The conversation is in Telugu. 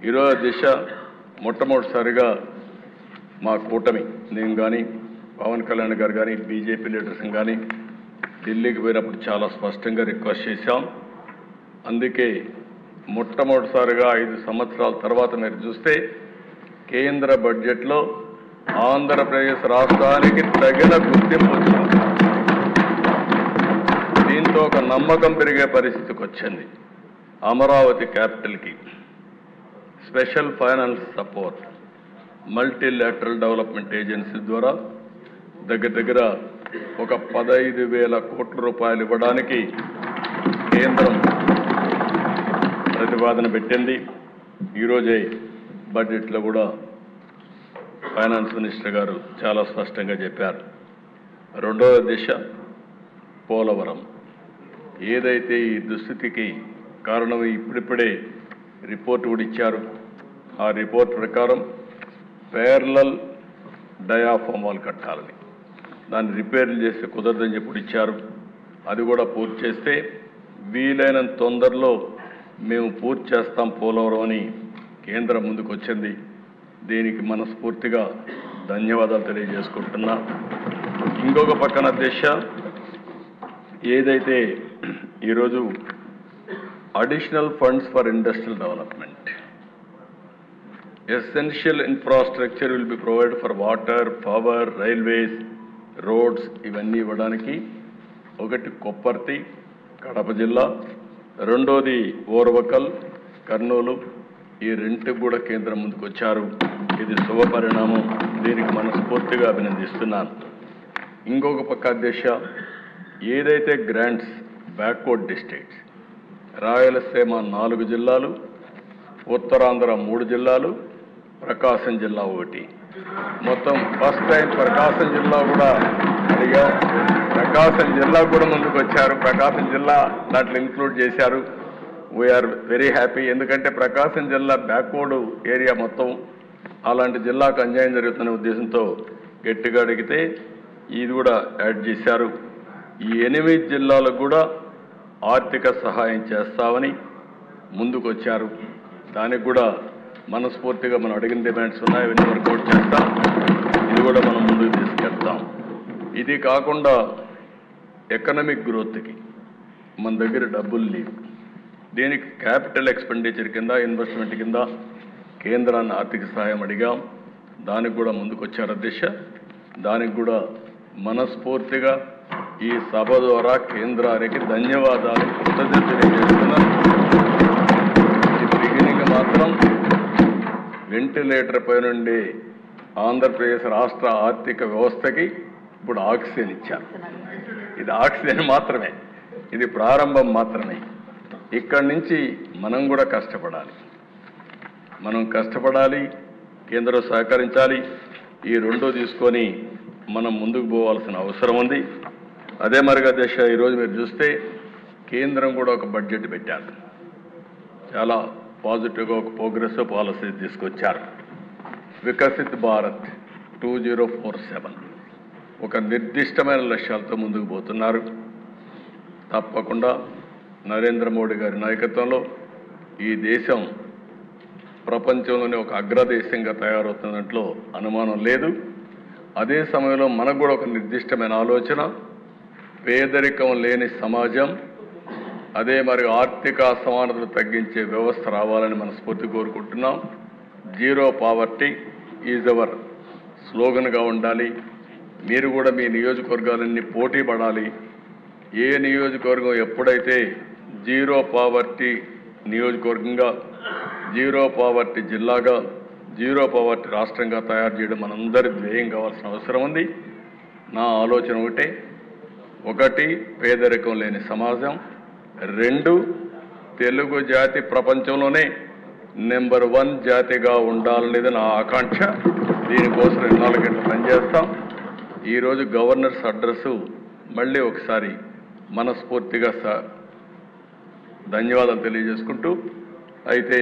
ఈరోజు దిశ మొట్టమొదటిసారిగా మా కూటమి నేను కానీ పవన్ కళ్యాణ్ గారు కానీ బీజేపీ లీడర్స్ కానీ ఢిల్లీకి పోయినప్పుడు చాలా స్పష్టంగా రిక్వెస్ట్ చేశాం. అందుకే మొట్టమొదటిసారిగా 5 సంవత్సరాల తర్వాత మీరు చూస్తే కేంద్ర బడ్జెట్లో ఆంధ్రప్రదేశ్ రాష్ట్రానికి తగిన గుర్తింపు వచ్చింది. దీంతో ఒక నమ్మకం పెరిగే పరిస్థితికి వచ్చింది. అమరావతి క్యాపిటల్కి special finance support multilateral development agency ద్వారా దగ్గర ఒక 15,000 కోట్ల రూపాయలు ఇవ్వడానికి కేంద్రం ప్రతిపాదన పెట్టింది. ఈరోజే బడ్జెట్లో కూడా ఫైనాన్స్ మినిస్టర్ గారు చాలా స్పష్టంగా చెప్పారు. రెండవ దిశ పోలవరం. ఏదైతే ఈ దుస్థితికి కారణం ఇప్పుడిప్పుడే రిపోర్ట్ కూడా ఇచ్చారు. ఆ రిపోర్ట్ ప్రకారం ప్యారలల్ డయాఫామ్ వాల్ కట్టాలని, దాన్ని రిపేర్లు చేస్తే కుదరదని చెప్పి ఇచ్చారు. అది కూడా పూర్తి చేస్తే వీలైనంత తొందరలో మేము పూర్తి చేస్తాం పోలవరం అని కేంద్రం ముందుకు వచ్చింది. దీనికి మనస్ఫూర్తిగా ధన్యవాదాలు తెలియజేసుకుంటున్నా. ఇంకొక పక్కన దిశ ఏదైతే ఈరోజు additional funds for industrial development, essential infrastructure will be provide for water, power, railways, roads ఇవన్నీ ఇవ్వడానికి ఒకటి కొప్పర్తి కడప జిల్లా, రెండోది ఓర్వకల్ కర్నూలు, ఈ రెండుకి కూడా కేంద్రం ముందుకు వచ్చారు. ఇది శుభ పరిణామం. దీనికి మనస్ఫూర్తిగా అభినందిస్తున్నాను. ఇంకొక పక్క దిశ ఏదైతే గ్రాంట్స్ బ్యాక్వర్డ్ డిస్ట్రిక్ట్స్, రాయలసీమ 4 జిల్లాలు, ఉత్తరాంధ్ర 3 జిల్లాలు, ప్రకాశం జిల్లా 1, మొత్తం ఫస్ట్ టైం ప్రకాశం జిల్లా కూడా అడిగా. ప్రకాశం జిల్లా కూడా ముందుకు వచ్చారు. ప్రకాశం జిల్లా దాంట్లో ఇంక్లూడ్ చేశారు. We are very happy. ఎందుకంటే ప్రకాశం జిల్లా బ్యాక్వర్డ్ ఏరియా మొత్తం, అలాంటి జిల్లాకు అన్యాయం జరుగుతున్న ఉద్దేశంతో గట్టిగా అడిగితే ఇది కూడా యాడ్ చేశారు. ఈ 8 జిల్లాలకు కూడా ఆర్థిక సహాయం చేస్తామని ముందుకు వచ్చారు. దానికి కూడా మనస్ఫూర్తిగా మనం అడిగిన డిమాండ్స్ ఉన్నాయి, అవన్నీ వర్కౌట్ చేస్తాం. ఇది కూడా మనం ముందుకు తీసుకెళ్తాం. ఇది కాకుండా ఎకనామిక్ గ్రోత్కి మన దగ్గర డబ్బులు లేవు. దీనికి క్యాపిటల్ ఎక్స్పెండిచర్ కింద, ఇన్వెస్ట్మెంట్ కింద కేంద్రాన్ని ఆర్థిక సహాయం అడిగాం. దానికి కూడా ముందుకు వచ్చారు అధ్యక్ష. దానికి కూడా మనస్ఫూర్తిగా ఈ సభ ద్వారా కేంద్రానికి ధన్యవాదాలు, కృతజ్ఞతలు తెలియజేస్తున్నాను. ఈ బిగినింగ్ మాత్రం వెంటిలేటర్ పై నుండి ఆంధ్రప్రదేశ్ రాష్ట్ర ఆర్థిక వ్యవస్థకి ఇప్పుడు ఆక్సిజన్ ఇచ్చారు. ఇది ఆక్సిజన్ మాత్రమే, ఇది ప్రారంభం మాత్రమే. ఇక్కడి నుంచి మనం కూడా కష్టపడాలి. మనం కష్టపడాలి, కేంద్రం సహకరించాలి. ఈ రెండో తీసుకొని మనం ముందుకు పోవాల్సిన అవసరం ఉంది. అదే మరిగా దేశ ఈరోజు మీరు చూస్తే కేంద్రం కూడా ఒక బడ్జెట్ పెట్టారు. చాలా పాజిటివ్గా ఒక ప్రోగ్రెస్ పాలసీ తీసుకొచ్చారు. వికసిత్ భారత్ 2047 ఒక నిర్దిష్టమైన లక్ష్యాలతో ముందుకు పోతున్నారు. తప్పకుండా నరేంద్ర మోడీ గారి నాయకత్వంలో ఈ దేశం ప్రపంచంలోనే ఒక అగ్రదేశంగా తయారవుతున్న దాంట్లో అనుమానం లేదు. అదే సమయంలో మనకు కూడా ఒక నిర్దిష్టమైన ఆలోచన, పేదరికం లేని సమాజం, అదే మరి ఆర్థిక అసమానతలు తగ్గించే వ్యవస్థ రావాలని మనస్ఫూర్తి కోరుకుంటున్నాం. జీరో పావర్టీ ఈజ్ అవర్ స్లోగన్గా ఉండాలి. మీరు కూడా మీ నియోజకవర్గాలన్నీ పోటీ పడాలి. ఏ నియోజకవర్గం ఎప్పుడైతే జీరో పావర్టీ నియోజకవర్గంగా, జీరో పావర్టీ జిల్లాగా, జీరో పావర్టీ రాష్ట్రంగా తయారు చేయడం మనందరి ధ్యేయం కావాల్సిన అవసరం ఉంది. నా ఆలోచన ఒకటి పేదరికం లేని సమాజం, 2 తెలుగు జాతి ప్రపంచంలోనే నెంబర్ 1 జాతిగా ఉండాలనేది నా ఆకాంక్ష. దీనికోసం 4 గంటలు పనిచేస్తాం. ఈరోజు గవర్నర్స్ అడ్రస్ మళ్ళీ ఒకసారి మనస్ఫూర్తిగా ధన్యవాదాలు తెలియజేసుకుంటూ, అయితే